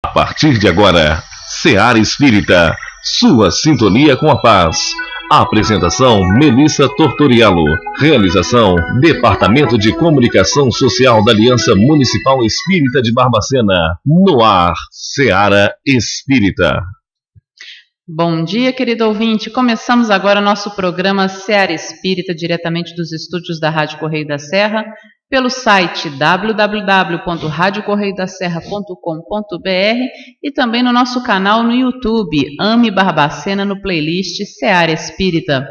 A partir de agora, Seara Espírita, sua sintonia com a paz. Apresentação: Melissa Tortoriello. Realização: Departamento de Comunicação Social da Aliança Municipal Espírita de Barbacena. No ar, Seara Espírita. Bom dia, querido ouvinte. Começamos agora nosso programa Seara Espírita, diretamente dos estúdios da Rádio Correio da Serra, pelo site www.radiocorreiodaserra.com.br e também no nosso canal no YouTube, Ame Barbacena, no playlist Seara Espírita.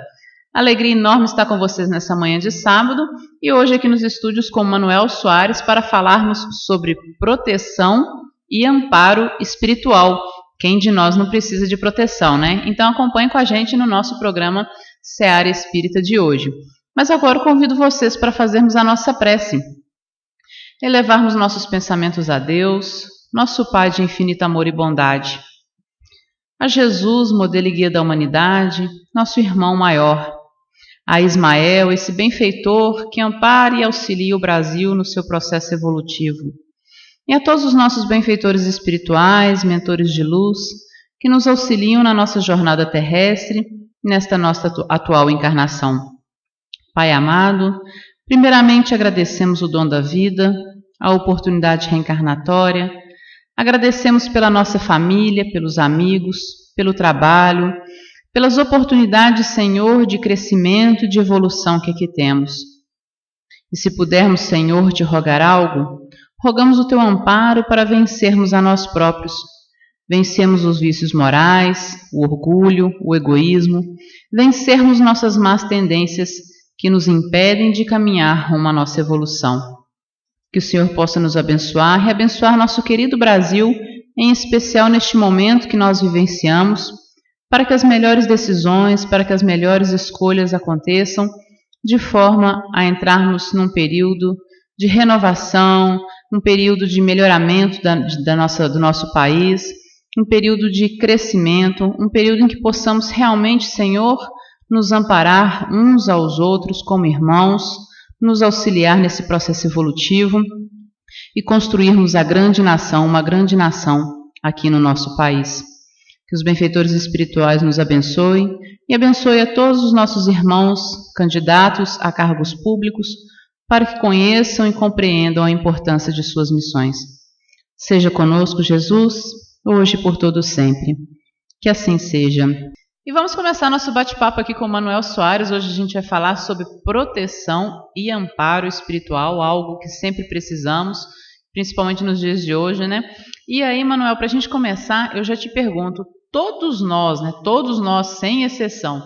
Alegria enorme estar com vocês nessa manhã de sábado e hoje aqui nos estúdios com Manuel Soares para falarmos sobre proteção e amparo espiritual. Quem de nós não precisa de proteção, né? Então acompanhe com a gente no nosso programa Seara Espírita de hoje. Mas agora eu convido vocês para fazermos a nossa prece. Elevarmos nossos pensamentos a Deus, nosso Pai de infinito amor e bondade. A Jesus, modelo e guia da humanidade, nosso irmão maior. A Ismael, esse benfeitor que ampara e auxilia o Brasil no seu processo evolutivo. E a todos os nossos benfeitores espirituais, mentores de luz, que nos auxiliam na nossa jornada terrestre, nesta nossa atual encarnação. Pai amado, primeiramente agradecemos o dom da vida, a oportunidade reencarnatória, agradecemos pela nossa família, pelos amigos, pelo trabalho, pelas oportunidades, Senhor, de crescimento e de evolução que aqui temos. E se pudermos, Senhor, te rogar algo, rogamos o teu amparo para vencermos a nós próprios, vencermos os vícios morais, o orgulho, o egoísmo, vencermos nossas más tendências que nos impedem de caminhar rumo à nossa evolução. Que o Senhor possa nos abençoar e abençoar nosso querido Brasil, em especial neste momento que nós vivenciamos, para que as melhores decisões, para que as melhores escolhas aconteçam, de forma a entrarmos num período de renovação, um período de melhoramento do nosso país, um período de crescimento, um período em que possamos realmente, Senhor, nos amparar uns aos outros como irmãos, nos auxiliar nesse processo evolutivo e construirmos a grande nação, uma grande nação aqui no nosso país. Que os benfeitores espirituais nos abençoem e abençoe a todos os nossos irmãos candidatos a cargos públicos, para que conheçam e compreendam a importância de suas missões. Seja conosco, Jesus, hoje e por todo sempre. Que assim seja. E vamos começar nosso bate-papo aqui com o Manuel Soares. Hoje a gente vai falar sobre proteção e amparo espiritual, algo que sempre precisamos, principalmente nos dias de hoje, né? E aí, Manuel, para a gente começar, eu já te pergunto, todos nós, sem exceção,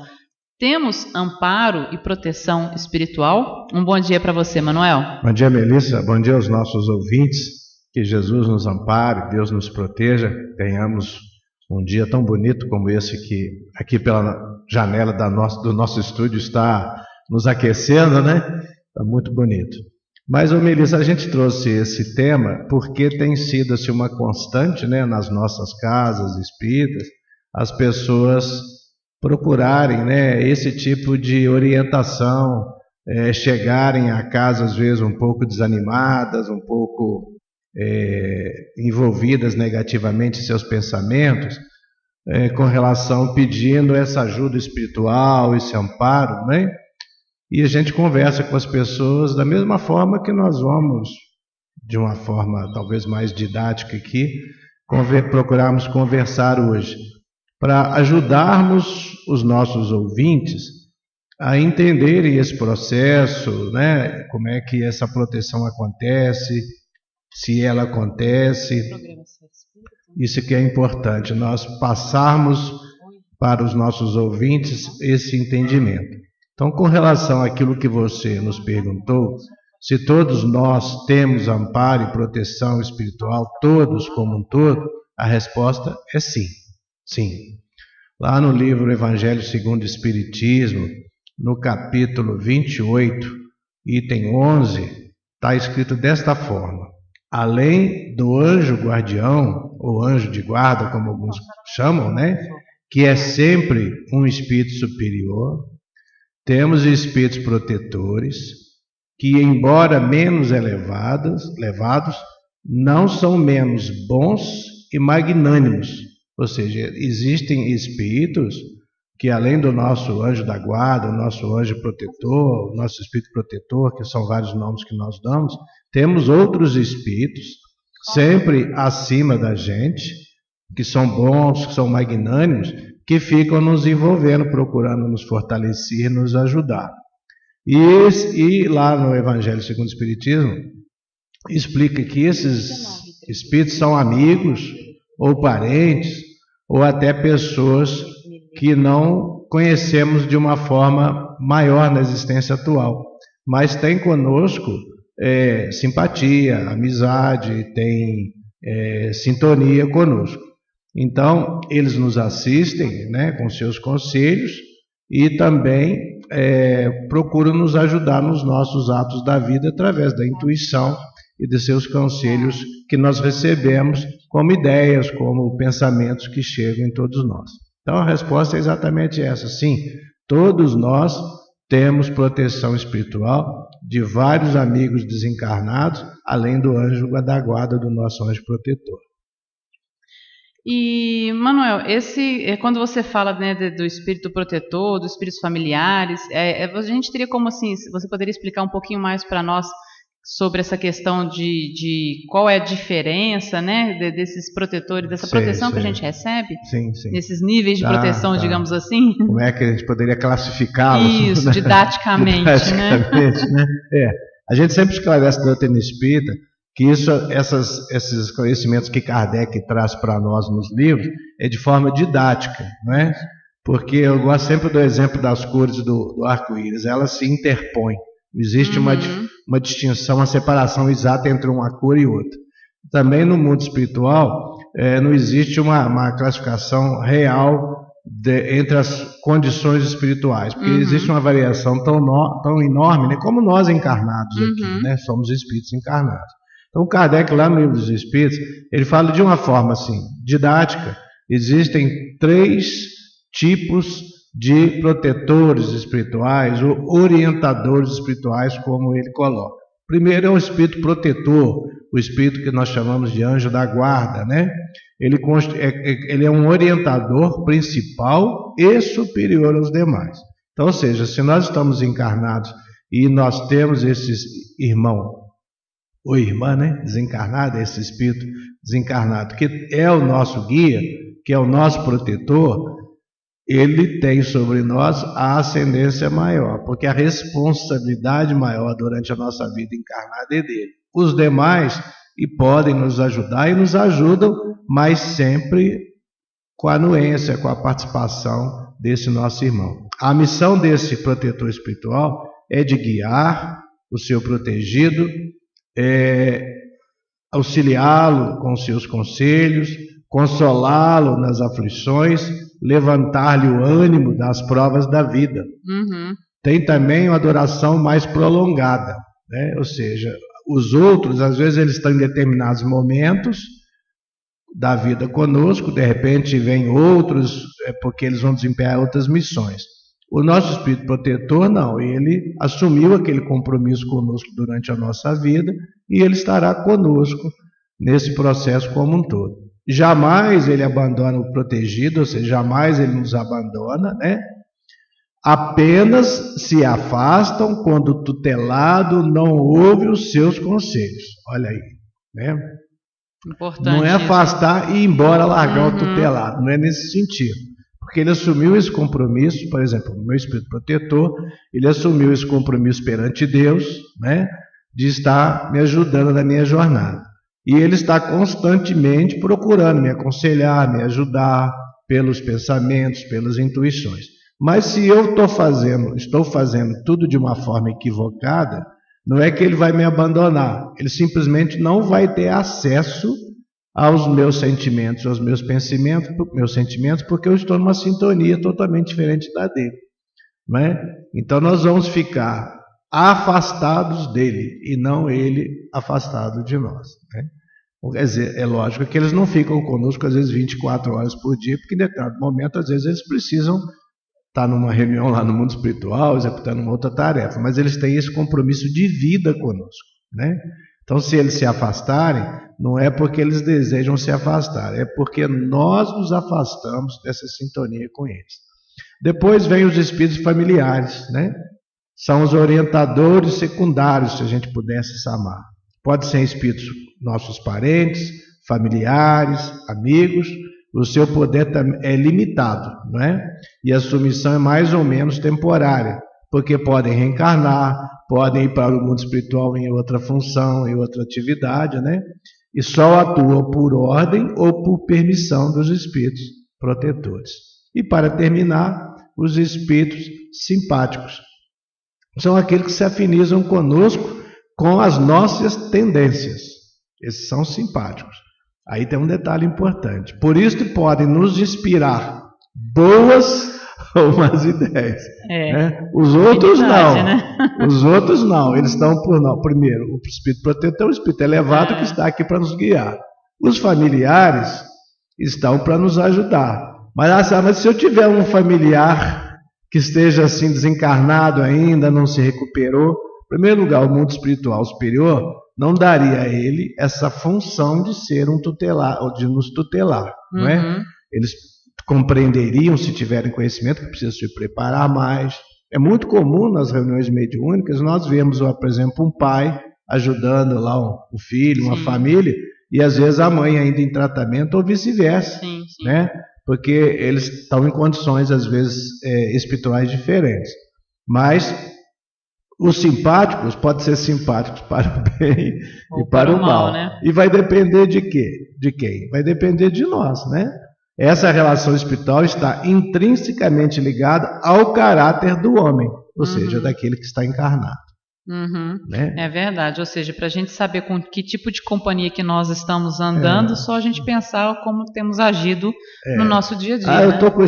temos amparo e proteção espiritual? Um bom dia para você, Manuel. Bom dia, Melissa. Bom dia aos nossos ouvintes. Que Jesus nos ampare, Deus nos proteja. Tenhamos um dia tão bonito como esse que aqui pela janela do nosso estúdio está nos aquecendo, né? Está muito bonito. Mas, Melissa, a gente trouxe esse tema porque tem sido assim, uma constante, né, nas nossas casas espíritas, as pessoas procurarem, né, esse tipo de orientação, chegarem a casa às vezes um pouco desanimadas, um pouco envolvidas negativamente em seus pensamentos, com relação, pedindo essa ajuda espiritual, esse amparo, né? E a gente conversa com as pessoas da mesma forma que nós vamos, de uma forma talvez mais didática aqui, procurarmos conversar hoje, para ajudarmos os nossos ouvintes a entenderem esse processo, né? Como é que essa proteção acontece, se ela acontece. Isso que é importante, nós passarmos para os nossos ouvintes esse entendimento. Então, com relação àquilo que você nos perguntou, se todos nós temos amparo e proteção espiritual, todos como um todo, a resposta é sim. Sim. Lá no livro Evangelho segundo o Espiritismo, no capítulo 28, item 11, está escrito desta forma: além do anjo guardião, ou anjo de guarda, como alguns chamam, né? Que é sempre um espírito superior, temos espíritos protetores, que, embora menos elevados, não são menos bons e magnânimos. Ou seja, existem espíritos que, além do nosso anjo da guarda, o nosso anjo protetor, o nosso espírito protetor, que são vários nomes que nós damos, temos outros espíritos sempre acima da gente, que são bons, que são magnânimos, que ficam nos envolvendo, procurando nos fortalecer, nos ajudar. E lá no Evangelho segundo o Espiritismo, explica que esses espíritos são amigos, ou parentes, ou até pessoas que não conhecemos de uma forma maior na existência atual, mas tem conosco simpatia, amizade, tem sintonia conosco. Então, eles nos assistem, né, com seus conselhos e também procuram nos ajudar nos nossos atos da vida através da intuição e de seus conselhos que nós recebemos como ideias, como pensamentos que chegam em todos nós. Então, a resposta é exatamente essa. Sim, todos nós temos proteção espiritual de vários amigos desencarnados, além do anjo da guarda do nosso anjo protetor. E, Manuel, quando você fala, né, do espírito protetor, dos espíritos familiares, a gente teria como assim, você poderia explicar um pouquinho mais para nós sobre essa questão de qual é a diferença, né, desses protetores, dessa proteção que a gente recebe? Sim. Nesses níveis de proteção, digamos assim? Como é que a gente poderia classificá-los? Isso, né? didaticamente, né? A gente sempre esclarece na doutrina espírita que esses conhecimentos que Kardec traz para nós nos livros é de forma didática, não é? Porque eu gosto sempre do exemplo das cores do arco-íris, elas se interpõem. Existe uma distinção, uma separação exata entre uma cor e outra. Também no mundo espiritual, não existe uma classificação real entre as condições espirituais, porque existe uma variação tão enorme, né, como nós encarnados aqui, né, somos espíritos encarnados. Então, Kardec, lá no Livro dos Espíritos, ele fala de uma forma assim, didática. Existem 3 tipos de protetores espirituais ou orientadores espirituais, como ele coloca. Primeiro é o espírito protetor, o espírito que nós chamamos de anjo da guarda, né? Ele é um orientador principal e superior aos demais. Então, ou seja, se nós estamos encarnados e nós temos esses irmão ou irmã, né, desencarnada, esse espírito desencarnado, que é o nosso guia, que é o nosso protetor, ele tem sobre nós a ascendência maior, porque a responsabilidade maior durante a nossa vida encarnada é dele. Os demais podem nos ajudar e nos ajudam, mas sempre com a anuência, com a participação desse nosso irmão. A missão desse protetor espiritual é de guiar o seu protegido, auxiliá-lo com seus conselhos, consolá-lo nas aflições, levantar-lhe o ânimo das provas da vida. Tem também uma adoração mais prolongada, né? Ou seja, os outros, às vezes, eles estão em determinados momentos da vida conosco, de repente vem outros, porque eles vão desempenhar outras missões. O nosso espírito protetor, não, ele assumiu aquele compromisso conosco durante a nossa vida e ele estará conosco nesse processo como um todo. Jamais ele abandona o protegido, ou seja, jamais ele nos abandona, né? Apenas se afastam quando o tutelado não ouve os seus conselhos. Olha aí, né? Importante. Não é afastar e ir embora, largar o tutelado, não é nesse sentido. Porque ele assumiu esse compromisso, por exemplo, o meu espírito protetor, ele assumiu esse compromisso perante Deus, né, de estar me ajudando na minha jornada. E ele está constantemente procurando me aconselhar, me ajudar pelos pensamentos, pelas intuições. Mas se eu estou fazendo tudo de uma forma equivocada, não é que ele vai me abandonar, ele simplesmente não vai ter acesso aos meus sentimentos, aos meus sentimentos, porque eu estou numa sintonia totalmente diferente da dele, não é? Então nós vamos ficar afastados dele e não ele afastado de nós, né? Quer dizer, é lógico que eles não ficam conosco às vezes 24 horas por dia, porque em determinado momento às vezes eles precisam estar numa reunião lá no mundo espiritual, executando uma outra tarefa, mas eles têm esse compromisso de vida conosco, né? Então, se eles se afastarem, não é porque eles desejam se afastar, é porque nós nos afastamos dessa sintonia com eles. Depois vem os espíritos familiares, né? São os orientadores secundários, se a gente pudesse chamar. Pode ser espíritos nossos parentes, familiares, amigos. O seu poder é limitado, não é? E a sua missão é mais ou menos temporária, porque podem reencarnar, podem ir para o mundo espiritual em outra função, em outra atividade, né? E só atuam por ordem ou por permissão dos espíritos protetores. E para terminar, os espíritos simpáticos. São aqueles que se afinizam conosco com as nossas tendências. Esses são simpáticos. Aí tem um detalhe importante. Por isso podem nos inspirar boas ou más ideias. Né? Os outros não. Né? Os outros não. Eles estão por não. Primeiro, o espírito protetor é o espírito elevado que está aqui para nos guiar. Os familiares estão para nos ajudar. Mas se eu tiver um familiar que esteja assim desencarnado ainda, não se recuperou, em primeiro lugar, o mundo espiritual superior não daria a ele essa função de ser um tutelar, ou de nos tutelar, não é? Eles compreenderiam, se tiverem conhecimento, que precisa se preparar mais. É muito comum nas reuniões mediúnicas nós vemos, por exemplo, um pai ajudando lá um filho, uma família, e às vezes a mãe ainda em tratamento ou vice-versa, né? Porque eles estão em condições, às vezes, espirituais diferentes. Mas os simpáticos podem ser simpáticos para o bem ou e para o mal. Né? E vai depender de quê? De quem? Vai depender de nós, né? Essa relação espiritual está intrinsecamente ligada ao caráter do homem, ou seja, daquele que está encarnado. Né? É verdade, ou seja, para a gente saber com que tipo de companhia que nós estamos andando, só a gente pensar como temos agido no nosso dia a dia. Eu estou com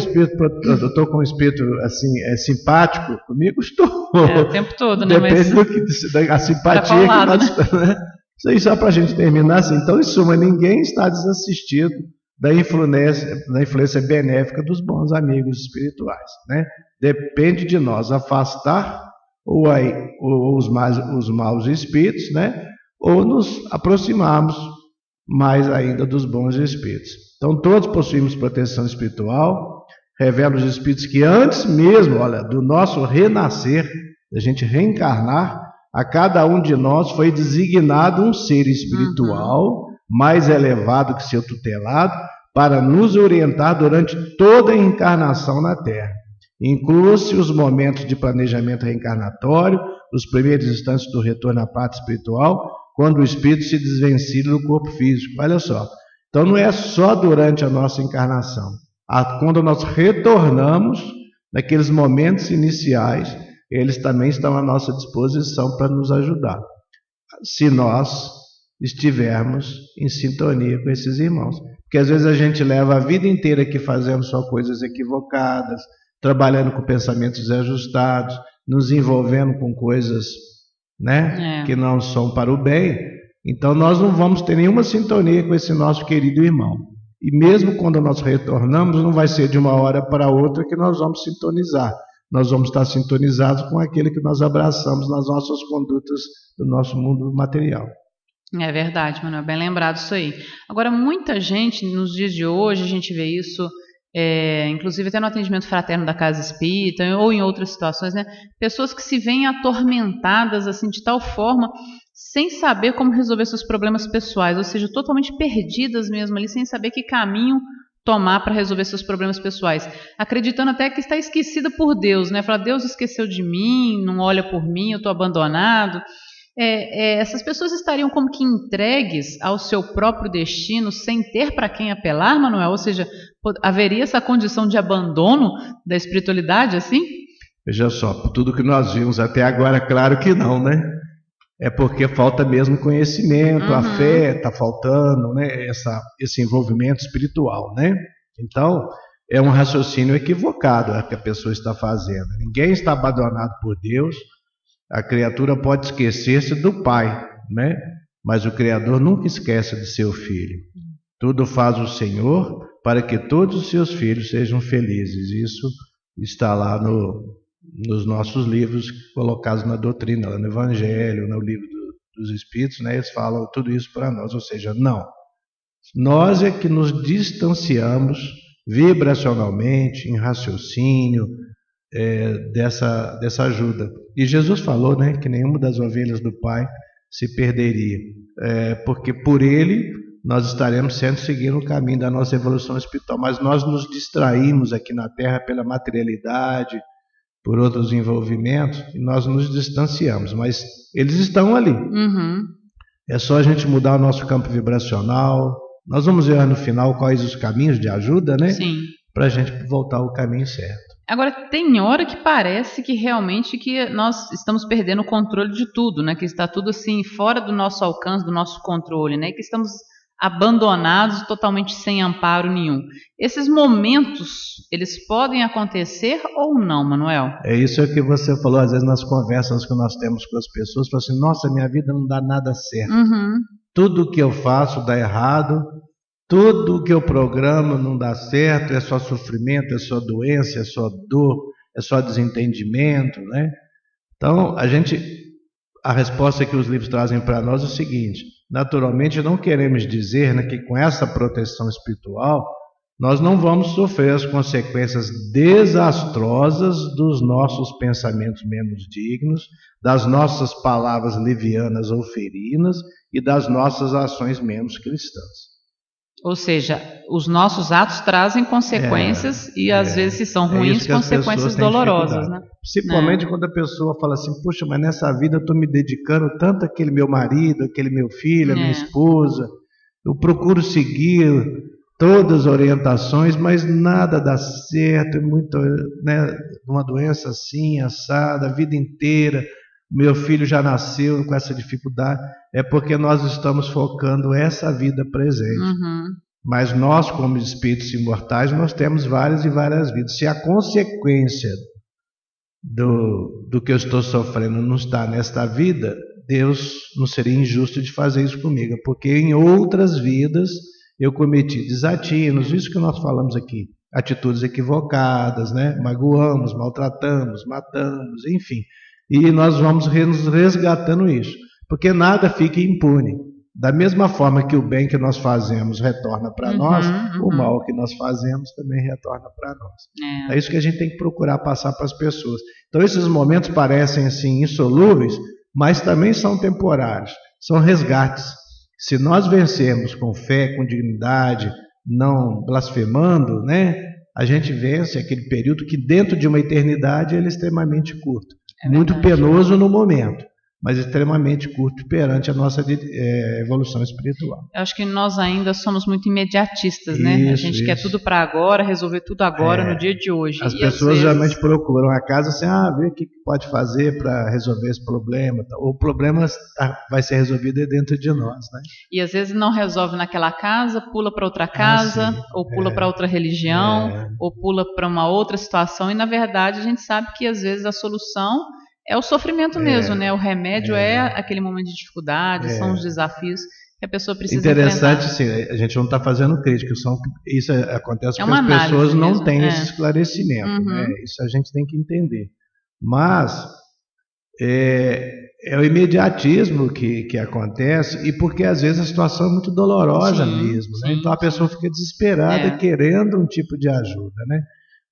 o espírito assim, simpático comigo, estou. O tempo todo, né? Depende da simpatia que nós, né? Isso aí só para a gente terminar assim. Então, em suma, ninguém está desassistido da influência benéfica dos bons amigos espirituais, né? Depende de nós afastar ou os maus espíritos, né? Ou nos aproximarmos mais ainda dos bons espíritos. Então todos possuímos proteção espiritual, revela os espíritos que antes mesmo, do nosso renascer, da gente reencarnar, a cada um de nós foi designado um ser espiritual mais elevado que seu tutelado para nos orientar durante toda a encarnação na Terra. Inclua-se os momentos de planejamento reencarnatório, os primeiros instantes do retorno à pátria espiritual, quando o espírito se desvencilha do corpo físico. Olha só. Então não é só durante a nossa encarnação. Quando nós retornamos, naqueles momentos iniciais, eles também estão à nossa disposição para nos ajudar. Se nós estivermos em sintonia com esses irmãos. Porque às vezes a gente leva a vida inteira aqui fazendo só coisas equivocadas, trabalhando com pensamentos desajustados, nos envolvendo com coisas, né, que não são para o bem. Então nós não vamos ter nenhuma sintonia com esse nosso querido irmão. E mesmo quando nós retornamos, não vai ser de uma hora para outra que nós vamos sintonizar. Nós vamos estar sintonizados com aquele que nós abraçamos nas nossas condutas do nosso mundo material. É verdade, Manuel, bem lembrado isso aí. Agora, muita gente, nos dias de hoje, a gente vê isso, inclusive até no atendimento fraterno da Casa Espírita, ou em outras situações, né? Pessoas que se veem atormentadas assim, de tal forma, sem saber como resolver seus problemas pessoais, ou seja, totalmente perdidas mesmo ali, sem saber que caminho tomar para resolver seus problemas pessoais, acreditando até que está esquecida por Deus, né? Fala, Deus esqueceu de mim, não olha por mim, eu estou abandonado. Essas pessoas estariam como que entregues ao seu próprio destino, sem ter para quem apelar, Manuel? Ou seja, haveria essa condição de abandono da espiritualidade assim? Veja só, por tudo que nós vimos até agora, claro que não, né? É porque falta mesmo conhecimento, a fé está faltando, né? Esse envolvimento espiritual, né? Então, é um raciocínio equivocado que a pessoa está fazendo. Ninguém está abandonado por Deus. A criatura pode esquecer-se do Pai, né? Mas o Criador nunca esquece de seu filho. Tudo faz o Senhor para que todos os seus filhos sejam felizes. Isso está lá nos nossos livros colocados na doutrina, lá no Evangelho, no livro dos espíritos, né, eles falam tudo isso para nós, ou seja, não. Nós é que nos distanciamos vibracionalmente, em raciocínio, dessa ajuda. E Jesus falou, né, que nenhuma das ovelhas do Pai se perderia, porque por ele nós estaremos sempre seguindo o caminho da nossa evolução espiritual, mas nós nos distraímos aqui na Terra pela materialidade, por outros envolvimentos, e nós nos distanciamos, mas eles estão ali. É só a gente mudar o nosso campo vibracional. Nós vamos ver no final quais os caminhos de ajuda, né? Sim. Para a gente voltar ao caminho certo. Agora, tem hora que parece que realmente que nós estamos perdendo o controle de tudo, né? Que está tudo assim fora do nosso alcance, do nosso controle, né? Que estamos abandonados, totalmente sem amparo nenhum. Esses momentos, eles podem acontecer ou não, Manuel? É isso que você falou, às vezes nas conversas que nós temos com as pessoas, fala assim, nossa, minha vida não dá nada certo. Tudo que eu faço dá errado, tudo que eu programo não dá certo, é só sofrimento, é só doença, é só dor, é só desentendimento, né? Então, a resposta que os livros trazem para nós é o seguinte: naturalmente não queremos dizer, né, que com essa proteção espiritual nós não vamos sofrer as consequências desastrosas dos nossos pensamentos menos dignos, das nossas palavras levianas ou ferinas e das nossas ações menos cristãs. Ou seja, os nossos atos trazem consequências e às vezes, se são ruins, consequências dolorosas, né? Principalmente quando a pessoa fala assim, puxa, mas nessa vida eu estou me dedicando tanto àquele meu marido, àquele meu filho, à minha esposa, eu procuro seguir todas as orientações, mas nada dá certo, é muito, né, uma doença assim, assada, a vida inteira, meu filho já nasceu com essa dificuldade, é porque nós estamos focando essa vida presente. Mas nós, como espíritos imortais, nós temos várias e várias vidas. Se a consequência do que eu estou sofrendo não está nesta vida, Deus não seria injusto de fazer isso comigo, porque em outras vidas eu cometi desatinos, isso que nós falamos aqui, atitudes equivocadas, né? Magoamos, maltratamos, matamos, enfim. E nós vamos resgatando isso, porque nada fica impune. Da mesma forma que o bem que nós fazemos retorna para nós, o mal que nós fazemos também retorna para nós. É isso que a gente tem que procurar passar para as pessoas. Então esses momentos parecem assim insolúveis, mas também são temporários, são resgates. Se nós vencermos com fé, com dignidade, não blasfemando, né, a gente vence aquele período que dentro de uma eternidade ele é extremamente curto. Muito penoso no momento, mas extremamente curto perante a nossa evolução espiritual. Eu acho que nós ainda somos muito imediatistas, né? A gente quer tudo para agora, resolver tudo agora, no dia de hoje. As pessoas geralmente procuram a casa assim, ver o que pode fazer para resolver esse problema. O problema vai ser resolvido dentro de nós, né? E às vezes não resolve naquela casa, pula para outra casa, ou pula para outra religião, ou pula para uma outra situação, e na verdade a gente sabe que às vezes a solução é o sofrimento mesmo, né? O remédio é aquele momento de dificuldade, são os desafios que a pessoa precisa Interessante, sim, a gente não está fazendo crítica, isso acontece porque as pessoas não têm esse esclarecimento, né? Isso a gente tem que entender. Mas é o imediatismo que acontece, e porque às vezes a situação é muito dolorosa mesmo, né? Então a pessoa fica desesperada querendo um tipo de ajuda, né?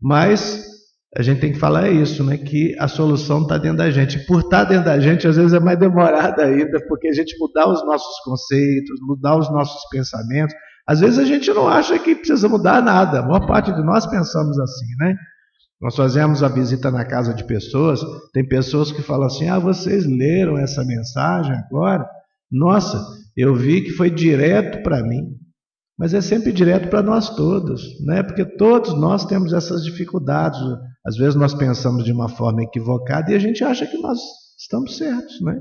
Mas a gente tem que falar isso, né? Que a solução está dentro da gente. Por estar dentro da gente, às vezes é mais demorada ainda, porque a gente mudar os nossos conceitos, mudar os nossos pensamentos. Às vezes a gente não acha que precisa mudar nada. A maior parte de nós pensamos assim, né? Nós fazemos a visita na casa de pessoas, tem pessoas que falam assim, vocês leram essa mensagem agora? Nossa, eu vi que foi direto para mim. Mas é sempre direto para nós todos, né? Porque todos nós temos essas dificuldades. Às vezes nós pensamos de uma forma equivocada e a gente acha que nós estamos certos, né?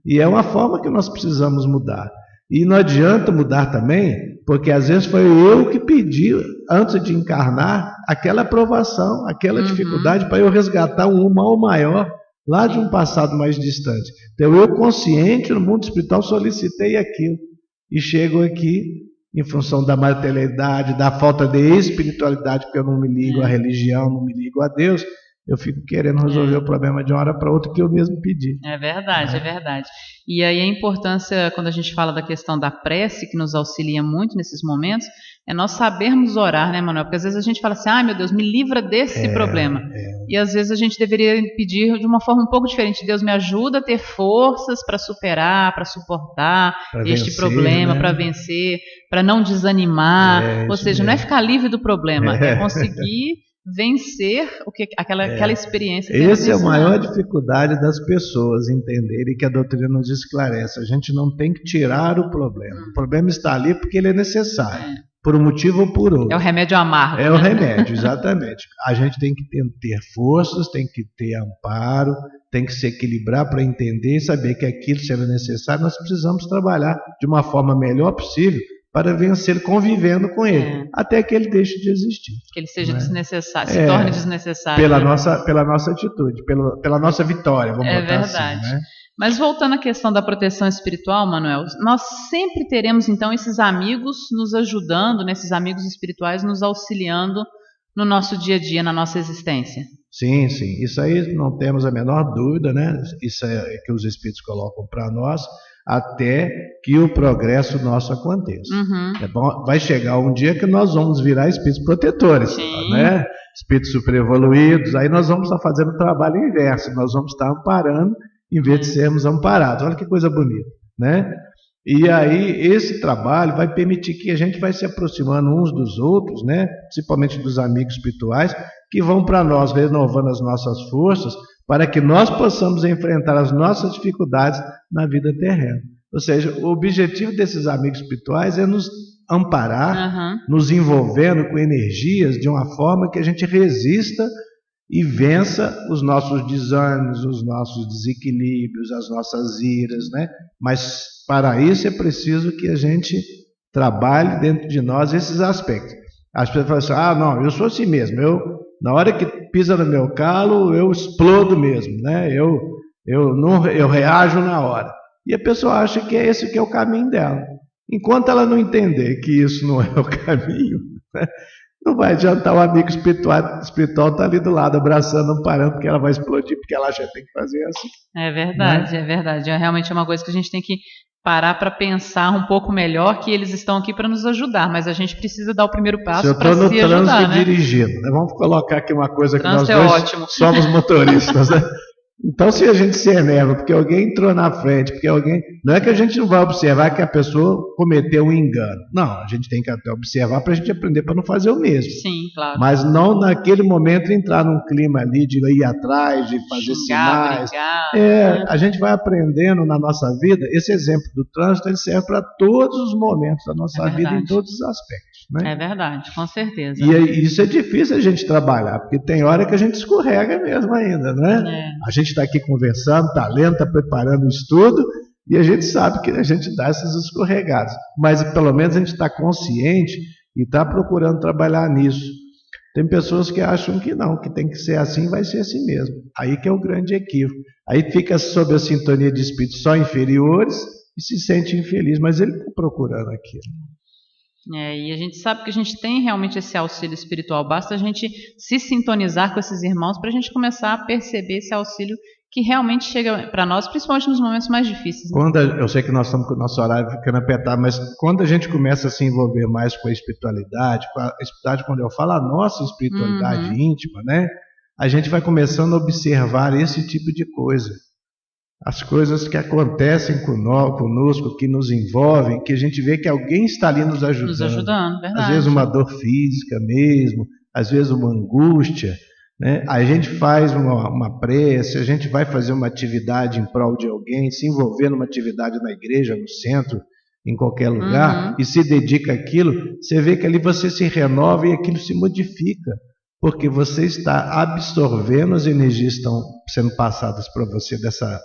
E é uma forma que nós precisamos mudar. E não adianta mudar também, porque às vezes foi eu que pedi, antes de encarnar, aquela aprovação, aquela dificuldade para eu resgatar um mal maior lá de um passado mais distante. Então eu, consciente no mundo espiritual, solicitei aquilo e chego aqui em função da materialidade, da falta de espiritualidade, porque eu não me ligo à religião, não me ligo a Deus, eu fico querendo resolver o problema de uma hora para outra que eu mesmo pedi. É verdade, é verdade. E aí a importância, quando a gente fala da questão da prece, que nos auxilia muito nesses momentos, é nós sabermos orar, né, Manuel? Porque às vezes a gente fala assim, meu Deus, me livra desse problema. E às vezes a gente deveria pedir de uma forma um pouco diferente. Deus, me ajuda a ter forças para superar, para suportar este problema, para vencer, para não desanimar. Ou seja, não é ficar livre do problema, é conseguir vencer aquela experiência. Essa é a maior dificuldade das pessoas entenderem que a doutrina nos esclarece. A gente não tem que tirar o problema. O problema está ali porque ele é necessário, por um motivo ou por outro. É o remédio amargo. É o remédio, exatamente. A gente tem que ter forças, tem que ter amparo, tem que se equilibrar para entender e saber que aquilo sendo necessário, nós precisamos trabalhar de uma forma melhor possível para vencer convivendo com ele, até que ele deixe de existir. Que ele seja desnecessário, se torne desnecessário. Pela nossa atitude, pela nossa vitória, vamos botar verdade. assim, né? Mas voltando à questão da proteção espiritual, Manuel, nós sempre teremos então esses amigos nos ajudando, né, esses amigos espirituais nos auxiliando no nosso dia a dia, na nossa existência. Sim, isso aí não temos a menor dúvida, né? Isso é que os espíritos colocam para nós, até que o progresso nosso aconteça. É bom, vai chegar um dia que nós vamos virar espíritos protetores, né? Espíritos superevoluídos, aí nós vamos estar fazendo o trabalho inverso, nós vamos estar amparando em vez de sermos amparados. Olha que coisa bonita, né? E aí esse trabalho vai permitir que a gente vai se aproximando uns dos outros, né? Principalmente dos amigos espirituais, que vão para nós renovando as nossas forças, para que nós possamos enfrentar as nossas dificuldades na vida terrena. Ou seja, o objetivo desses amigos espirituais é nos amparar, nos envolvendo com energias de uma forma que a gente resista e vença os nossos desânimos, os nossos desequilíbrios, as nossas iras, né? Mas para isso é preciso que a gente trabalhe dentro de nós esses aspectos. As pessoas falam assim, não, eu sou assim mesmo, na hora que pisa no meu calo, eu explodo mesmo, né? Eu reajo na hora. E a pessoa acha que é esse que é o caminho dela. Enquanto ela não entender que isso não é o caminho, né? Não vai adiantar o amigo espiritual estar ali do lado, abraçando, amparando, porque ela vai explodir, porque ela já tem que fazer assim. É verdade, né? É verdade. Realmente é uma coisa que a gente tem que parar para pensar um pouco melhor, que eles estão aqui para nos ajudar, mas a gente precisa dar o primeiro passo para se ajudar. Eu estou no trânsito dirigindo, né? Vamos colocar aqui uma coisa que nós dois somos motoristas, né? Então, se a gente se enerva porque alguém entrou na frente, porque alguém... Não é que a gente não vai observar que a pessoa cometeu um engano. Não, a gente tem que até observar para a gente aprender para não fazer o mesmo. Sim, claro. Mas não naquele momento entrar num clima ali de ir atrás, de fazer sinais. Brigar, a gente vai aprendendo na nossa vida. Esse exemplo do trânsito ele serve para todos os momentos da nossa vida, em todos os aspectos. Né? É verdade, com certeza. E isso é difícil a gente trabalhar, porque tem hora que a gente escorrega mesmo ainda, né? A gente está aqui conversando, está lendo, está preparando o estudo, e a gente sabe que a gente dá essas escorregadas. Mas pelo menos a gente está consciente e está procurando trabalhar nisso. Tem pessoas que acham que não, que tem que ser assim, vai ser assim mesmo. Aí que é o grande equívoco. Aí fica sob a sintonia de espíritos só inferiores e se sente infeliz, mas ele está procurando aquilo. E a gente sabe que a gente tem realmente esse auxílio espiritual, basta a gente se sintonizar com esses irmãos para a gente começar a perceber esse auxílio que realmente chega para nós, principalmente nos momentos mais difíceis. Né? Eu sei que nós estamos com o nosso horário ficando apertado, mas quando a gente começa a se envolver mais com a espiritualidade, quando eu falo a nossa espiritualidade íntima, né, a gente vai começando a observar esse tipo de coisa. As coisas que acontecem conosco, que nos envolvem, que a gente vê que alguém está ali nos ajudando. Nos ajudando, verdade. Às vezes uma dor física mesmo, às vezes uma angústia. Né? A gente faz uma prece, a gente vai fazer uma atividade em prol de alguém, se envolver numa atividade na igreja, no centro, em qualquer lugar, e se dedica àquilo, você vê que ali você se renova e aquilo se modifica. Porque você está absorvendo as energias que estão sendo passadas para você dessa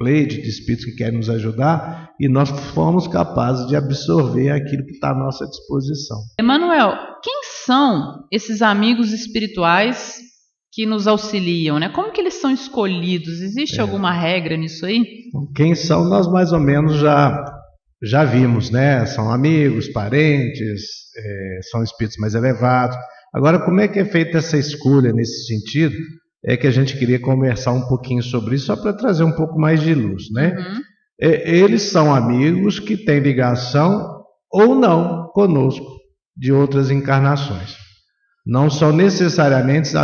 de espíritos que querem nos ajudar, e nós fomos capazes de absorver aquilo que está à nossa disposição. Emanuel, quem são esses amigos espirituais que nos auxiliam, né? Como que eles são escolhidos? Existe alguma regra nisso aí? Quem são, nós mais ou menos já vimos, né? São amigos, parentes, são espíritos mais elevados. Agora, como é que é feita essa escolha nesse sentido? é que a gente queria conversar um pouquinho sobre isso, só para trazer um pouco mais de luz, né? Eles são amigos que têm ligação ou não conosco, de outras encarnações. Não são necessariamente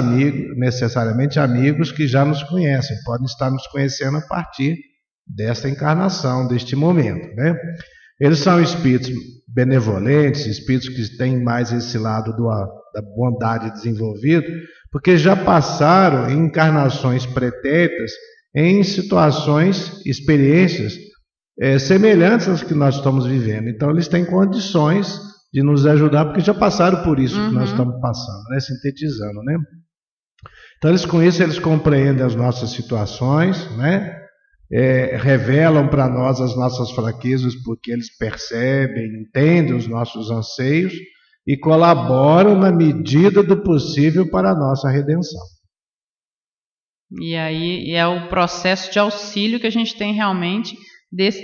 amigos que já nos conhecem, podem estar nos conhecendo a partir desta encarnação, deste momento, né? Eles são espíritos benevolentes, espíritos que têm mais esse lado da bondade desenvolvido, porque já passaram em encarnações pretéritas em situações, experiências semelhantes às que nós estamos vivendo. Então eles têm condições de nos ajudar, porque já passaram por isso que nós estamos passando, né? Sintetizando, né? Então eles, com isso, eles compreendem as nossas situações, né? Revelam para nós as nossas fraquezas, porque eles percebem, entendem os nossos anseios e colaboram na medida do possível para a nossa redenção. E aí é o processo de auxílio que a gente tem realmente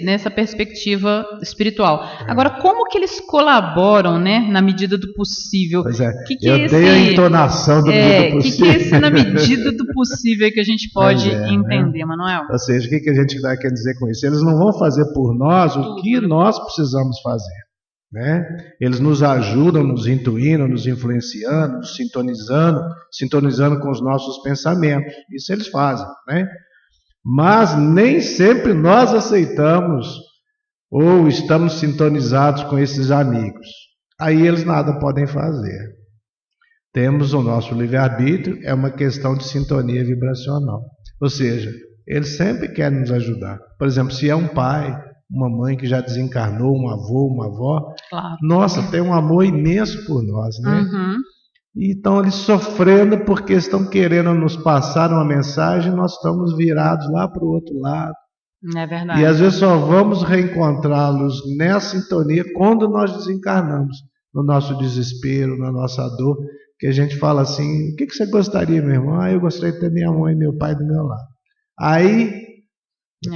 nessa perspectiva espiritual. Agora, como que eles colaboram, né, na medida do possível? Pois é, que eu dei a entonação do medida do possível. O que é esse na medida do possível que a gente pode entender, né, Manuel? Ou seja, o que a gente quer dizer com isso? Eles não vão fazer por nós o que nós precisamos fazer, né? Eles nos ajudam, nos intuindo, nos influenciando, nos sintonizando com os nossos pensamentos. Isso eles fazem, né? Mas nem sempre nós aceitamos ou estamos sintonizados com esses amigos. Aí eles nada podem fazer. Temos o nosso livre-arbítrio, é uma questão de sintonia vibracional. Ou seja, eles sempre querem nos ajudar. Por exemplo, se é um pai, uma mãe que já desencarnou, um avô, uma avó, claro, nossa, tem um amor imenso por nós, né? E estão ali sofrendo porque estão querendo nos passar uma mensagem, nós estamos virados lá para o outro lado. É verdade. E às vezes só vamos reencontrá-los nessa sintonia quando nós desencarnamos, no nosso desespero, na nossa dor, que a gente fala assim: o que você gostaria, meu irmão? Eu gostaria de ter minha mãe e meu pai do meu lado. Aí,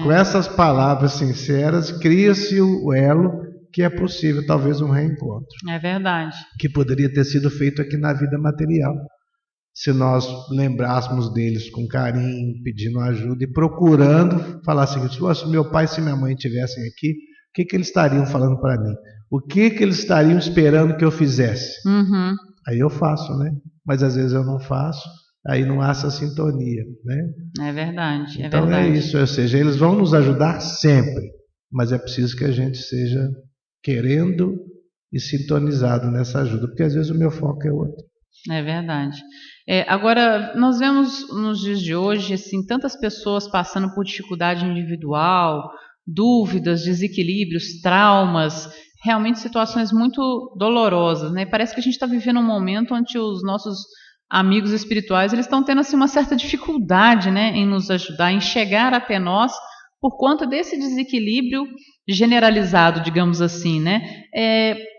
com essas palavras sinceras, cria-se o elo que é possível, talvez, um reencontro. É verdade. Que poderia ter sido feito aqui na vida material. Se nós lembrássemos deles com carinho, pedindo ajuda e procurando falar assim: se meu pai e minha mãe estivessem aqui, o que eles estariam falando para mim? O que eles estariam esperando que eu fizesse? Aí eu faço, né? Mas às vezes eu não faço, aí não há essa sintonia, né? É verdade, então verdade. É isso, ou seja, eles vão nos ajudar sempre, mas é preciso que a gente seja querendo e sintonizado nessa ajuda, porque às vezes o meu foco é outro. É verdade. Agora, nós vemos nos dias de hoje assim, tantas pessoas passando por dificuldade individual, dúvidas, desequilíbrios, traumas, realmente situações muito dolorosas, né? Parece que a gente está vivendo um momento onde os nossos amigos espirituais eles estão tendo assim, uma certa dificuldade, né, em nos ajudar, em chegar até nós, por conta desse desequilíbrio generalizado, digamos assim, né?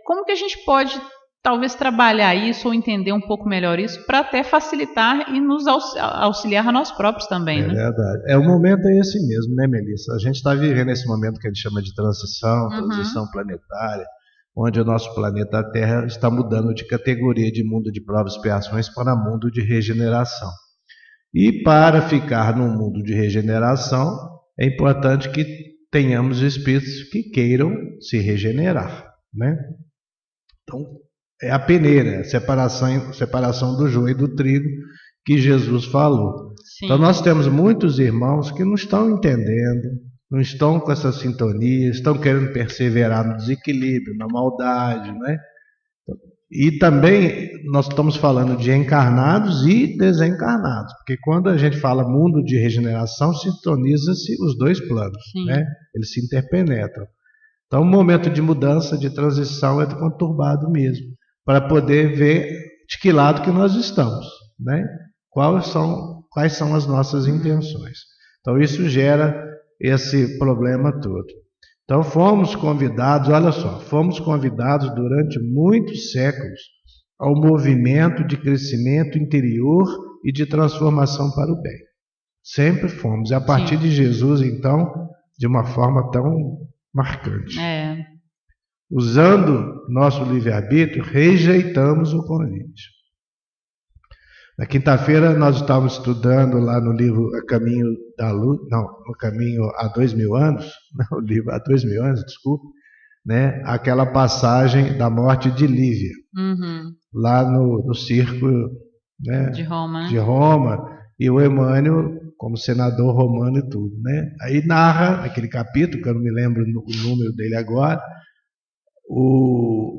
Como que a gente pode talvez trabalhar isso ou entender um pouco melhor isso para até facilitar e nos auxiliar a nós próprios também, né? É verdade. O momento é esse mesmo, né, Melissa? A gente está vivendo esse momento que a gente chama de transição planetária, onde o nosso planeta Terra está mudando de categoria de mundo de provas e expiações para mundo de regeneração. E para ficar no mundo de regeneração, é importante que tenhamos espíritos que queiram se regenerar, né? Então, é a peneira, a separação do joio e do trigo que Jesus falou. Sim. Então nós temos muitos irmãos que não estão entendendo, não estão com essa sintonia, estão querendo perseverar no desequilíbrio, na maldade, né? E também nós estamos falando de encarnados e desencarnados, porque quando a gente fala mundo de regeneração, sintoniza-se os dois planos, né? Eles se interpenetram. Então o momento de mudança, de transição é conturbado mesmo, para poder ver de que lado que nós estamos, né? Quais são as nossas intenções. Então isso gera esse problema todo. Então fomos convidados, olha só, fomos convidados durante muitos séculos ao movimento de crescimento interior e de transformação para o bem. Sempre fomos. E a partir de Jesus, então, de uma forma tão marcante. Usando nosso livre-arbítrio, rejeitamos o convite. Na quinta-feira nós estávamos estudando lá no livro A Caminho da Luz, não, no Caminho há 2000 anos, não, o livro há 2000 anos, desculpe, né? Aquela passagem da morte de Lívia, lá no circo, né? De Roma, né? De Roma, e o Emmanuel como senador romano e tudo, né? Aí narra aquele capítulo, que eu não me lembro o número dele agora,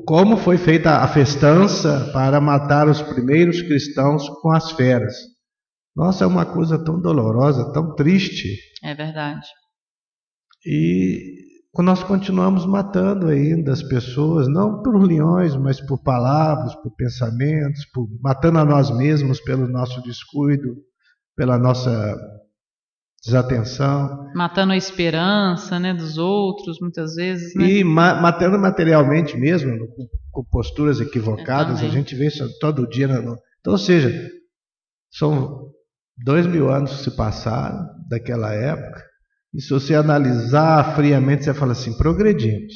como foi feita a festança para matar os primeiros cristãos com as feras. Nossa, é uma coisa tão dolorosa, tão triste. É verdade. E nós continuamos matando ainda as pessoas, não por leões, mas por palavras, por pensamentos, matando a nós mesmos pelo nosso descuido, pela nossa desatenção. Matando a esperança, né, dos outros, muitas vezes. Né? E matando materialmente mesmo, com posturas equivocadas. A gente vê isso todo dia. Então, ou seja, são 2000 anos que se passaram daquela época. E se você analisar friamente, você fala assim, progredimos.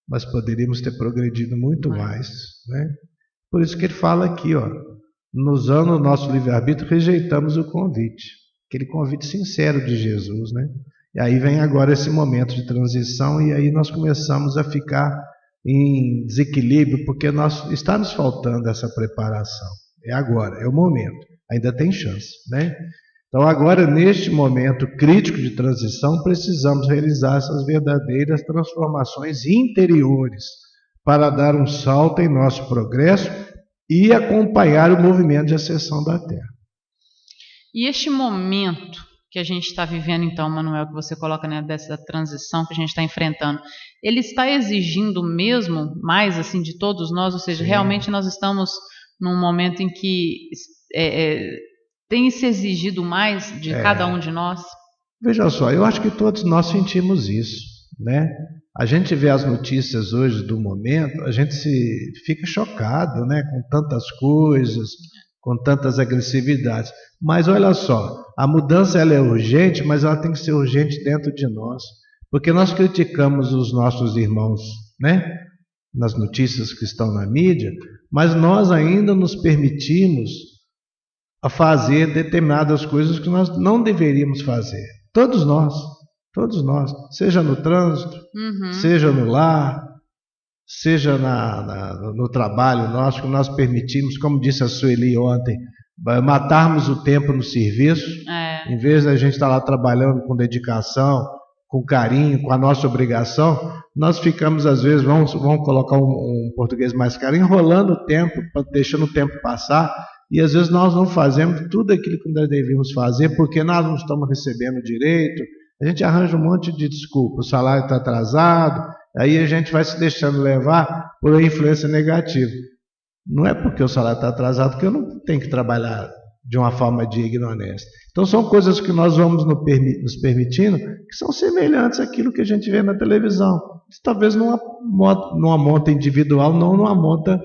Mas poderíamos ter progredido muito mais. Né? Por isso que ele fala aqui, ó, usando o nosso livre-arbítrio, rejeitamos o convite. Aquele convite sincero de Jesus, né? E aí vem agora esse momento de transição e aí nós começamos a ficar em desequilíbrio porque está nos faltando essa preparação. É agora, é o momento. Ainda tem chance, né? Então agora, neste momento crítico de transição, precisamos realizar essas verdadeiras transformações interiores para dar um salto em nosso progresso e acompanhar o movimento de ascensão da Terra. E este momento que a gente está vivendo, então, Manuel, que você coloca, né, dessa transição que a gente está enfrentando, ele está exigindo mesmo mais assim de todos nós? Ou seja, realmente nós estamos num momento em que tem se exigido mais de cada um de nós? Veja só, eu acho que todos nós sentimos isso, né? A gente vê as notícias hoje do momento, a gente fica chocado, né, com tantas coisas, com tantas agressividades. Mas olha só, a mudança ela é urgente, mas ela tem que ser urgente dentro de nós. Porque nós criticamos os nossos irmãos, né, nas notícias que estão na mídia, mas nós ainda nos permitimos a fazer determinadas coisas que nós não deveríamos fazer. Todos nós, seja no trânsito, seja no lar, seja no trabalho nosso, que nós permitimos, como disse a Sueli ontem, matarmos o tempo no serviço, em vez de a gente estar lá trabalhando com dedicação, com carinho, com a nossa obrigação, nós ficamos às vezes, vamos colocar um português mais caro, enrolando o tempo, deixando o tempo passar, e às vezes nós não fazemos tudo aquilo que nós devíamos fazer, porque nós não estamos recebendo direito, a gente arranja um monte de desculpa, o salário está atrasado, aí a gente vai se deixando levar por uma influência negativa. Não é porque o salário está atrasado que eu não tenho que trabalhar de uma forma digna e honesta. Então são coisas que nós vamos nos permitindo que são semelhantes àquilo que a gente vê na televisão. Talvez numa monta individual, não numa monta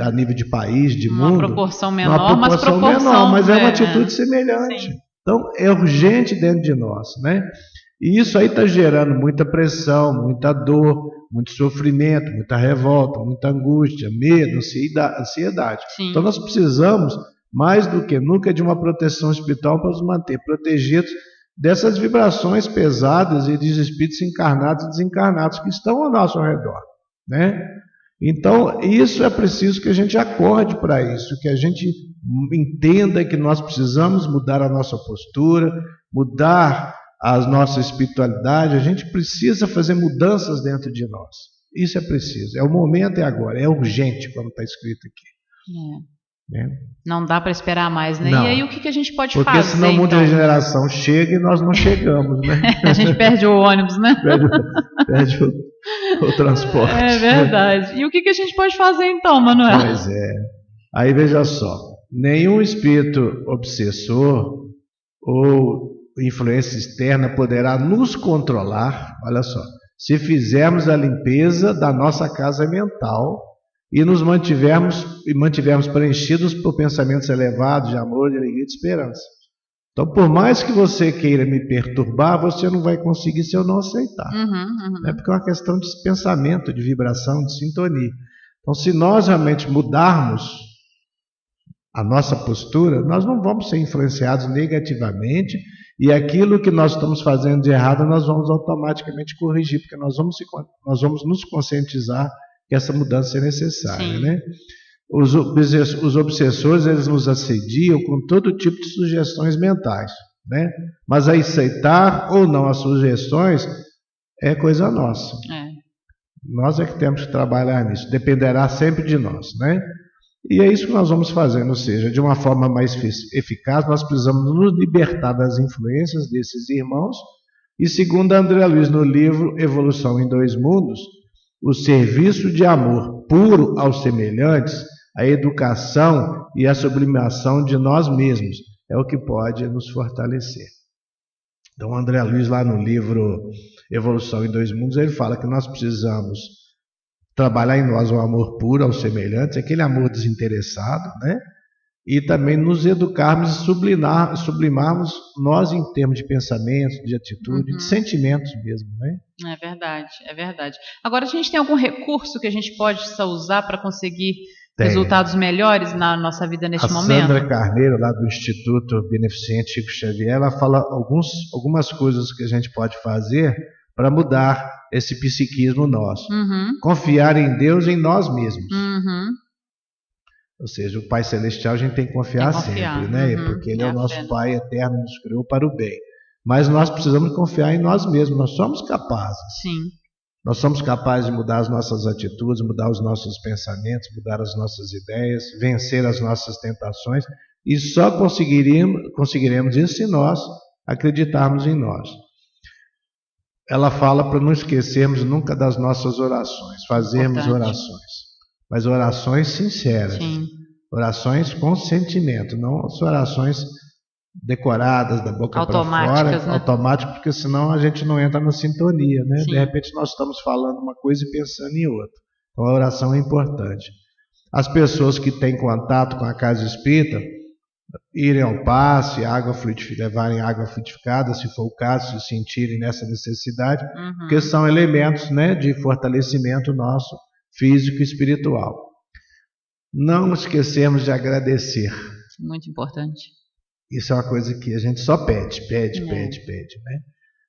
a nível de país, de mundo. Uma proporção menor, mas é uma atitude semelhante. Sim. Então é urgente dentro de nós, né? E isso aí está gerando muita pressão, muita dor, muito sofrimento, muita revolta, muita angústia, medo, ansiedade. Sim. Então nós precisamos, mais do que nunca, de uma proteção espiritual para nos manter protegidos dessas vibrações pesadas e dos espíritos encarnados e desencarnados que estão ao nosso redor, né? Então isso é preciso que a gente acorde para isso, que a gente entenda que nós precisamos mudar a nossa postura, mudar a nossa espiritualidade, a gente precisa fazer mudanças dentro de nós. Isso é preciso, é o momento, é agora, é urgente, como está escrito aqui. Não dá para esperar mais, né? Não. E aí o que a gente pode Porque fazer? Porque senão o mundo de regeneração chega e nós não chegamos, né? A gente perde o ônibus, né? Perde o transporte. É verdade. E o que a gente pode fazer então, Manuel? Pois é. Aí veja só, nenhum espírito obsessor ou influência externa poderá nos controlar, olha só, se fizermos a limpeza da nossa casa mental e nos mantivermos preenchidos por pensamentos elevados de amor, de alegria e de esperança. Então, por mais que você queira me perturbar, você não vai conseguir se eu não aceitar. É porque é uma questão de pensamento, de vibração, de sintonia. Então, se nós realmente mudarmos a nossa postura, nós não vamos ser influenciados negativamente, e aquilo que nós estamos fazendo de errado nós vamos automaticamente corrigir, porque nós vamos nos conscientizar que essa mudança é necessária, né? Os obsessores, eles nos assediam com todo tipo de sugestões mentais, né? Mas aceitar ou não as sugestões é coisa nossa. Nós é que temos que trabalhar nisso, dependerá sempre de nós, né? E é isso que nós vamos fazendo, ou seja, de uma forma mais eficaz, nós precisamos nos libertar das influências desses irmãos, e segundo André Luiz no livro Evolução em Dois Mundos, o serviço de amor puro aos semelhantes, a educação e a sublimação de nós mesmos é o que pode nos fortalecer. Então, André Luiz, lá no livro Evolução em Dois Mundos, ele fala que nós precisamos trabalhar em nós o amor puro aos semelhantes, aquele amor desinteressado, né? E também nos educarmos e sublimarmos nós em termos de pensamento, de atitude, de sentimentos mesmo, né? É verdade, é verdade. Agora, a gente tem algum recurso que a gente pode usar para conseguir resultados melhores na nossa vida neste momento? A Sandra Carneiro, lá do Instituto Beneficente Chico Xavier, ela fala algumas coisas que a gente pode fazer para mudar esse psiquismo nosso. Confiar em Deus e em nós mesmos. Ou seja, o Pai Celestial a gente tem que confiar sempre, né? Porque Ele é o nosso Pai eterno, nos criou para o bem. Mas nós precisamos confiar em nós mesmos, nós somos capazes. Sim. Nós somos capazes de mudar as nossas atitudes, mudar os nossos pensamentos, mudar as nossas ideias, vencer as nossas tentações, e só conseguiremos isso se nós acreditarmos em nós. Ela fala para não esquecermos nunca das nossas orações, fazermos orações, mas orações sinceras, orações com sentimento, não as orações decoradas da boca para fora, né? Automáticas, porque senão a gente não entra na sintonia, né? De repente nós estamos falando uma coisa e pensando em outra. Então a oração é importante. As pessoas que têm contato com a casa espírita, irem ao passe, levarem água frutificada, se for o caso, se sentirem nessa necessidade, porque são elementos, né, de fortalecimento nosso, físico e espiritual. Não esquecemos de agradecer. Muito importante. Isso é uma coisa que a gente só pede, né?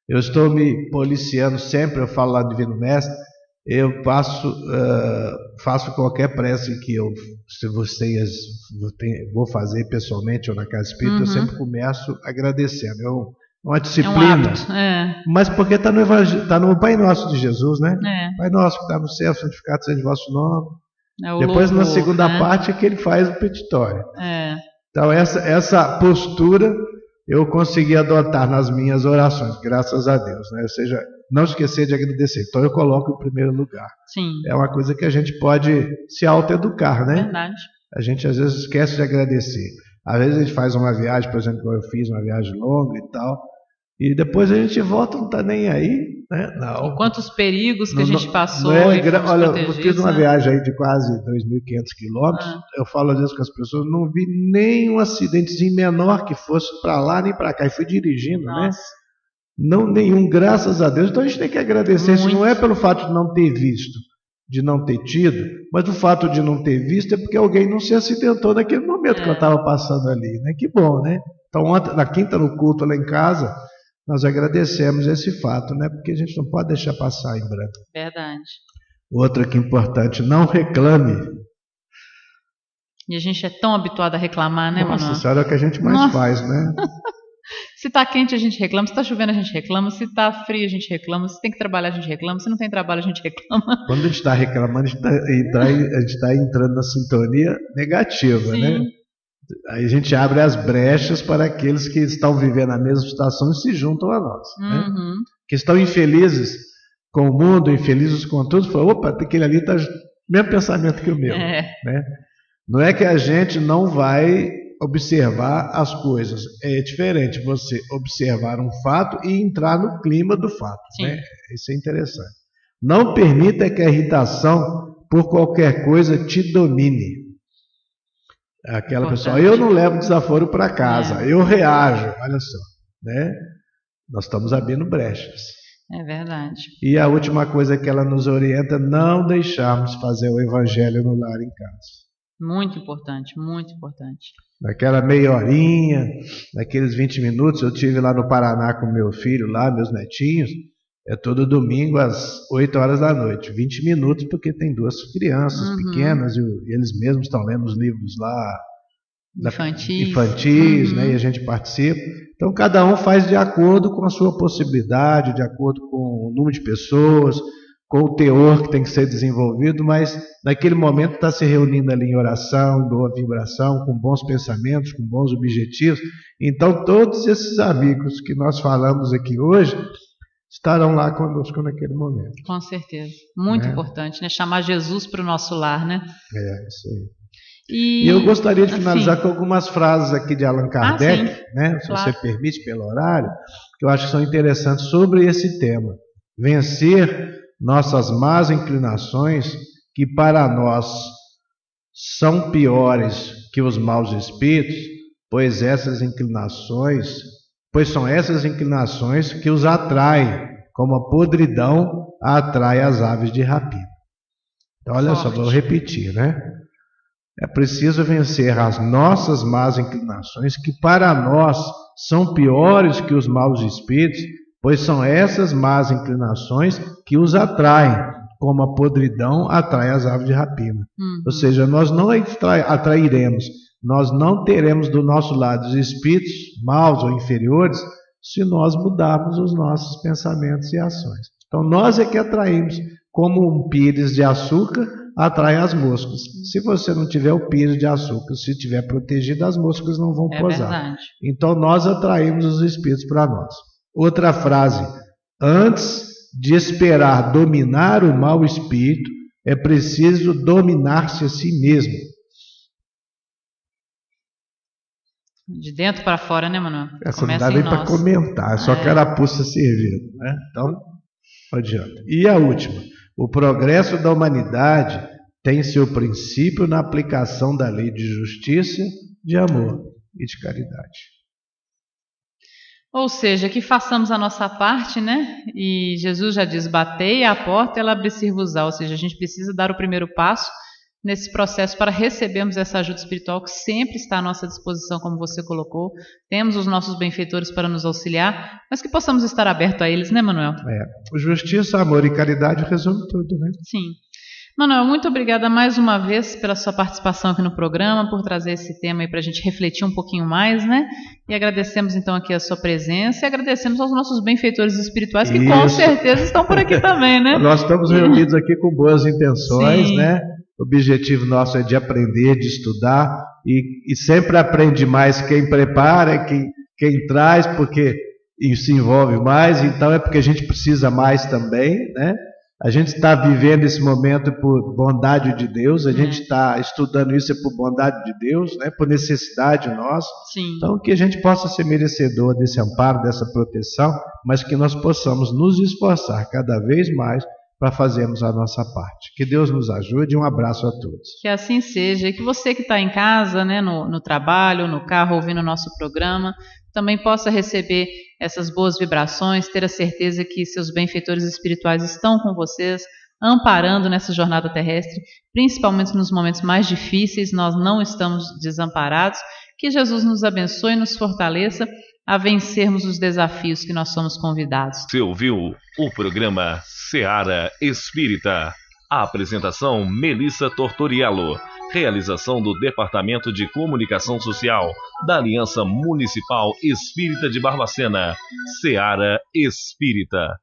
Eu estou me policiando sempre, eu falo lá do Divino Mestre, eu faço qualquer prece que vou fazer pessoalmente ou na casa espírita, eu sempre começo agradecendo. É uma disciplina. É um hábito, mas porque está no Pai Nosso de Jesus, né? Pai Nosso que está no céu, santificado seja o vosso nome. Depois, na segunda parte, é que ele faz o petitório. Então, essa postura eu consegui adotar nas minhas orações, graças a Deus, né? Ou seja, não esquecer de agradecer. Então eu coloco em primeiro lugar. Sim. É uma coisa que a gente pode se autoeducar, né? Verdade. A gente às vezes esquece de agradecer. Às vezes a gente faz uma viagem, por exemplo, como eu fiz uma viagem longa e tal, e depois a gente volta, não está nem aí, né? Não. E quantos perigos que a gente passou. Olha, eu fiz uma viagem aí de quase 2.500 quilômetros. Eu falo às vezes com as pessoas, não vi nenhum acidentezinho menor que fosse para lá nem para cá. E fui dirigindo, né? Não nenhum, graças a Deus. Então a gente tem que agradecer. Isso não é pelo fato de não ter visto, de não ter tido, mas o fato de não ter visto é porque alguém não se acidentou naquele momento que eu estava passando ali, né? Que bom, né? Então ontem, na quinta no culto lá em casa, nós agradecemos esse fato, né? Porque a gente não pode deixar passar em branco. Verdade. Outra que é importante, não reclame. E a gente é tão habituado a reclamar, né, Manuel? Nossa Senhora, é o que a gente mais faz, né? Se está quente, a gente reclama. Se está chovendo, a gente reclama. Se está frio, a gente reclama. Se tem que trabalhar, a gente reclama. Se não tem trabalho, a gente reclama. Quando a gente está reclamando, a gente está entrando na sintonia negativa, né? Aí a gente abre as brechas para aqueles que estão vivendo a mesma situação e se juntam a nós. Né? Que estão infelizes com o mundo, infelizes com tudo. Falam, opa, aquele ali está mesmo pensamento que o meu. Né? Não é que a gente não vai observar as coisas. É diferente você observar um fato e entrar no clima do fato. Né? Isso é interessante. Não permita que a irritação por qualquer coisa te domine. Aquela pessoa, eu não levo desaforo para casa, eu reajo, olha só, né? Nós estamos abrindo brechas. É verdade. E a última coisa que ela nos orienta, não deixarmos fazer o evangelho no lar em casa. Muito importante, muito importante. Naquela meia horinha, naqueles 20 minutos, eu tive lá no Paraná com meu filho, lá, meus netinhos, todo domingo às 8 horas da noite, 20 minutos, porque tem 2 crianças pequenas e eles mesmos estão lendo os livros lá infantis, né, e a gente participa. Então cada um faz de acordo com a sua possibilidade, de acordo com o número de pessoas, com o teor que tem que ser desenvolvido, mas naquele momento está se reunindo ali em oração, boa vibração, com bons pensamentos, com bons objetivos. Então todos esses amigos que nós falamos aqui hoje estarão lá conosco naquele momento. Com certeza. Muito importante, né? Chamar Jesus para o nosso lar, né? Isso aí. E eu gostaria de finalizar com algumas frases aqui de Allan Kardec, né? Se você permite, pelo horário, que eu acho que são interessantes sobre esse tema. Vencer nossas más inclinações, que para nós são piores que os maus espíritos, pois são essas inclinações que os atraem, como a podridão atrai as aves de rapina. Então, olha só, vou repetir, né? É preciso vencer as nossas más inclinações, que para nós são piores que os maus espíritos, pois são essas más inclinações que os atraem, como a podridão atrai as aves de rapina. Ou seja, nós não atrairemos, nós não teremos do nosso lado os espíritos maus ou inferiores se nós mudarmos os nossos pensamentos e ações. Então nós é que atraímos, como um pires de açúcar atrai as moscas. Se você não tiver o pires de açúcar, se estiver protegido, as moscas não vão posar. Verdade. Então nós atraímos os espíritos para nós. Outra frase: antes de esperar dominar o mau espírito, é preciso dominar-se a si mesmo. De dentro para fora, né, Manuel? Essa não dá nem para comentar, só carapuça servindo, né? Então, não adianta. E a última: o progresso da humanidade tem seu princípio na aplicação da lei de justiça, de amor e de caridade. Ou seja, que façamos a nossa parte, né? E Jesus já diz: batei à porta e ela abrir-se-vos-á. Ou seja, a gente precisa dar o primeiro passo nesse processo para recebermos essa ajuda espiritual que sempre está à nossa disposição, como você colocou. Temos os nossos benfeitores para nos auxiliar, mas que possamos estar abertos a eles, né, Manuel? Justiça, amor e caridade resume tudo, né? Sim. Manuel, muito obrigada mais uma vez pela sua participação aqui no programa, por trazer esse tema aí para a gente refletir um pouquinho mais, né? E agradecemos então aqui a sua presença e agradecemos aos nossos benfeitores espirituais que com certeza estão por aqui também, né? Nós estamos reunidos aqui com boas intenções, né? O objetivo nosso é de aprender, de estudar e sempre aprende mais quem prepara, quem traz, porque isso envolve mais, então é porque a gente precisa mais também, né? A gente está vivendo esse momento por bondade de Deus, a gente está estudando isso por bondade de Deus, né? Por necessidade nossa. Sim. Então que a gente possa ser merecedor desse amparo, dessa proteção, mas que nós possamos nos esforçar cada vez mais para fazermos a nossa parte. Que Deus nos ajude e um abraço a todos. Que assim seja. E que você que está em casa, né, no trabalho, no carro, ouvindo o nosso programa, também possa receber essas boas vibrações, ter a certeza que seus benfeitores espirituais estão com vocês, amparando nessa jornada terrestre, principalmente nos momentos mais difíceis, nós não estamos desamparados. Que Jesus nos abençoe e nos fortaleça a vencermos os desafios que nós somos convidados. Você ouviu o programa Seara Espírita. A apresentação: Melissa Tortoriello. Realização do Departamento de Comunicação Social da Aliança Municipal Espírita de Barbacena. Seara Espírita.